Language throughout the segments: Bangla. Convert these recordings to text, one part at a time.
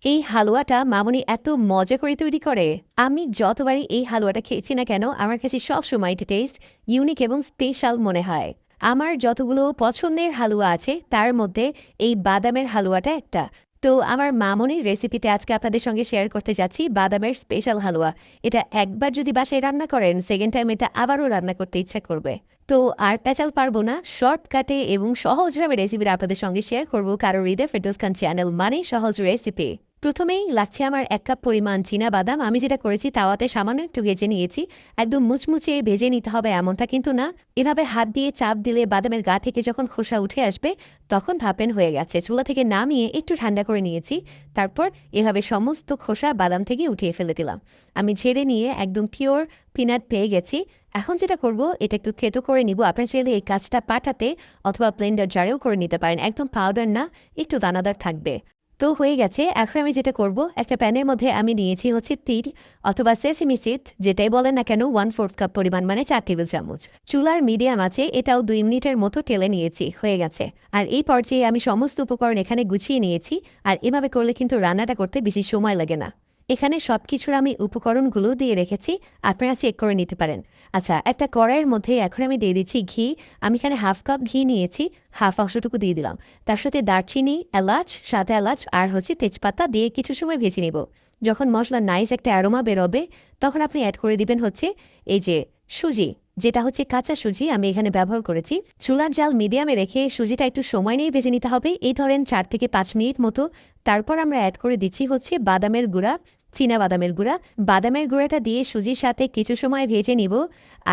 এই হালুয়াটা মামুনি এত মজা করে তৈরি করে। আমি যতবারই এই হালুয়াটা খেয়েছি না কেন আমার কাছে সবসময় এটা টেস্ট ইউনিক এবং স্পেশাল মনে হয়। আমার যতগুলো পছন্দের হালুয়া আছে তার মধ্যে এই বাদামের হালুয়াটা একটা। তো আমার মামুনির রেসিপিতে আজকে আপনাদের সঙ্গে শেয়ার করতে যাচ্ছি বাদামের স্পেশাল হালুয়া। এটা একবার যদি বাসায় রান্না করেন সেকেন্ড টাইম এটা আবারও রান্না করতে ইচ্ছা করবে। তো আর পেঁচাল পারবো না, শর্টকাটে এবং সহজভাবে রেসিপিটা আপনাদের সঙ্গে শেয়ার করবো কারো হৃদয় ফেরদৌস খান চ্যানেল মানে সহজ রেসিপি। প্রথমেই লাগছে আমার ১ কাপ পরিমাণ চীনা বাদাম। আমি যেটা করেছি তাওয়াতে সামান্য একটু ভেজে নিয়েছি। একদম মুচমুচে ভেজে নিতে হবে এমনটা কিন্তু না। এভাবে হাত দিয়ে চাপ দিলে বাদামের গা থেকে যখন খোসা উঠে আসবে তখন ভাপেন হয়ে গেছে। চুলা থেকে নামিয়ে একটু ঠান্ডা করে নিয়েছি। তারপর এভাবে সমস্ত খোসা বাদাম থেকে উঠিয়ে ফেলে দিলাম। আমি ঝেড়ে নিয়ে একদম পিওর পিনাট পেয়ে গেছি। এখন যেটা করব এটা একটু থেতো করে নিব। আপনার চাইলে এই কাজটা পাটাতে অথবা ব্লেন্ডার জারেও করে নিতে পারেন। একদম পাউডার না, একটু দানাদার থাকবে। তো হয়ে গেছে। এখন আমি যেটা করব একটা প্যানের মধ্যে আমি নিয়েছি হচ্ছে তিল অথবা সেসিমি সিড, যেটাই বলেন না কেন 1/4 কাপ পরিমাণ মানে 4 টেবিল চামচ। চুলার মিডিয়াম আছে, এটাও 2 মিনিটের মতো টেলে নিয়েছি, হয়ে গেছে। আর এই পর্যায়ে আমি সমস্ত উপকরণ এখানে গুছিয়ে নিয়েছি। আর এভাবে করলে কিন্তু রান্নাটা করতে বেশি সময় লাগে না। এখানে সব কিছুর আমি উপকরণগুলো দিয়ে রেখেছি, আপনারা চেক করে নিতে পারেন। আচ্ছা, একটা কড়াইয়ের মধ্যে এখন আমি দিয়ে দিচ্ছি ঘি। আমি এখানে 1/2 কাপ ঘি নিয়েছি, হাফ অংশটুকু দিয়ে দিলাম। তার সাথে দারচিনি, এলাচ, সাদা এলাচ আর হচ্ছে তেজপাতা দিয়ে কিছু সময় ভেজে নিব। যখন মশলা নাইস একটা অ্যারোমা বেরোবে তখন আপনি অ্যাড করে দিবেন হচ্ছে এই যে সুজি, যেটা হচ্ছে কাঁচা সুজি আমি এখানে ব্যবহার করেছি। চুলার জাল মিডিয়ামে রেখে সুজিটা একটু সময় নিয়ে ভেজে নিতে হবে, এই ধরেন 4 থেকে 5 মিনিট মতো। তারপর আমরা অ্যাড করে দিচ্ছি হচ্ছে বাদামের গুঁড়া, চীনা বাদামের গুঁড়া। বাদামের গুঁড়াটা দিয়ে সুজির সাথে কিছু সময় ভেজে নিব।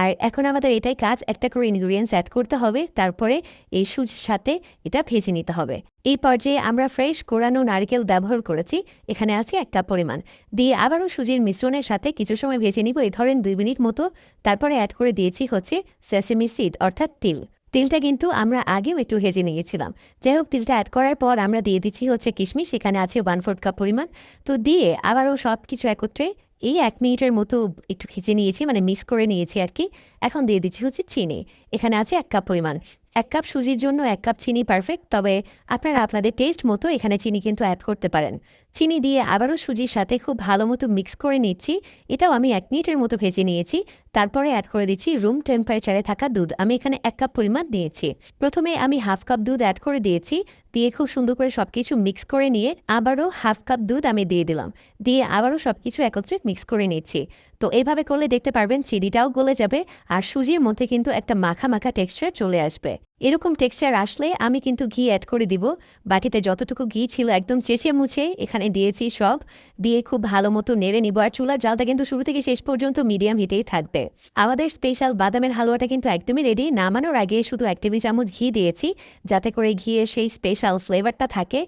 আর এখন আমাদের এটাই কাজ, একটা করে ইনগ্রিডিয়েন্টস অ্যাড করতে হবে, তারপরে এই সুজির সাথে এটা ভেজে নিতে হবে। এই পর্যায়ে আমরা ফ্রেশ কোরানো নারকেল ব্যবহার করেছি, এখানে আছে 1 কাপ পরিমাণ। দিয়ে আবারও সুজির মিশ্রণের সাথে কিছু সময় ভেজে নিব, এই ধরেন 2 মিনিট মতো। তারপরে অ্যাড করে দিয়েছি হচ্ছে সেসেমি সিড অর্থাৎ তিল। তিলটা কিন্তু আমরা আগেও একটু ভেজে নিয়েছিলাম। যাই হোক, তিলটা অ্যাড করার পর আমরা দিয়ে দিচ্ছি হচ্ছে কিশমিশ, এখানে আছে 1/4 কাপ পরিমাণ। তো দিয়ে আবারও সব কিছু একত্রে এই 1 মিনিটের মতো একটু ভেজে নিয়েছি, মানে মিক্স করে নিয়েছি আর কি। এখন দিয়ে দিচ্ছি হচ্ছে চিনি, এখানে আছে 1 কাপ পরিমাণ। 1 কাপ সুজির জন্য 1 কাপ চিনি পারফেক্ট, তবে আপনারা আপনাদের টেস্ট মতো এখানে চিনি কিন্তু অ্যাড করতে পারেন। চিনি দিয়ে আবারও সুজির সাথে খুব ভালো মতো মিক্স করে নিচ্ছি। এটাও আমি 1 মিনিটের মতো ভেজে নিয়েছি। তারপরে অ্যাড করে দিচ্ছি রুম টেম্পারেচারে থাকা দুধ, আমি এখানে 1 কাপ পরিমাণ নিয়েছি। প্রথমে আমি 1/2 কাপ দুধ অ্যাড করে দিয়েছি, দিয়ে খুব সুন্দর করে সব কিছু মিক্স করে নিয়ে আবারও 1/2 কাপ দুধ আমি দিয়ে দিলাম। দিয়ে আবারও সব কিছু একত্রে মিক্স করে নিচ্ছি। তো এইভাবে করলে দেখতে পারবেন চিনিটাও গলে যাবে আর সুজির মধ্যে কিন্তু একটা মাখা মাখা টেক্সচার চলে আসবে। এরকম টেক্সচার আসলে আমি কিন্তু ঘি অ্যাড করে দিব। বাটিতে যতটুকু ঘি ছিল একদম চেঁচে মুছে এখানে দিয়েছি সব। দিয়ে খুব ভালো মতো নেড়ে নিব। আর চুলার জালটা কিন্তু শুরু থেকে শেষ পর্যন্ত মিডিয়াম হিটেই থাকবে। আমাদের স্পেশাল বাদামের হালুয়াটা কিন্তু একদমই রেডি। নামানোর আগে শুধু 1 টেবিল চামচ ঘি দিয়েছি, যাতে করে ঘিয়ের সেই স্পেশাল ফ্লেভারটা থাকে।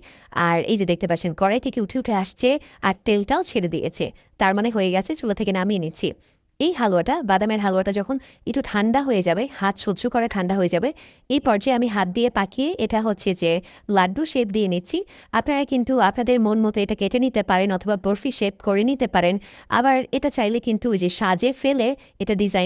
আর এই যে দেখতে পাচ্ছেন কড়াই থেকে উঠে উঠে আসছে আর তেলটাও ছেড়ে দিয়েছে, তার মানে হয়ে গেছে। চুলা থেকে নামিয়ে নিচ্ছি। এই হালুয়াটা, বাদামের হালুয়াটা যখন একটু ঠান্ডা হয়ে যাবে, হাত সহ্য করে ঠান্ডা হয়ে যাবে, এই পর্যায়ে আমি হাত দিয়ে পাকিয়ে এটা হচ্ছে যে লাড্ডু শেপ দিয়ে নিচ্ছি। আপনারা কিন্তু আপনাদের মন মতো এটা কেটে নিতে পারেন অথবা বরফি শেপ করে নিতে পারেন। আবার এটা চাইলে কিন্তু ওই যে সাজে ফেলে এটা ডিজাইন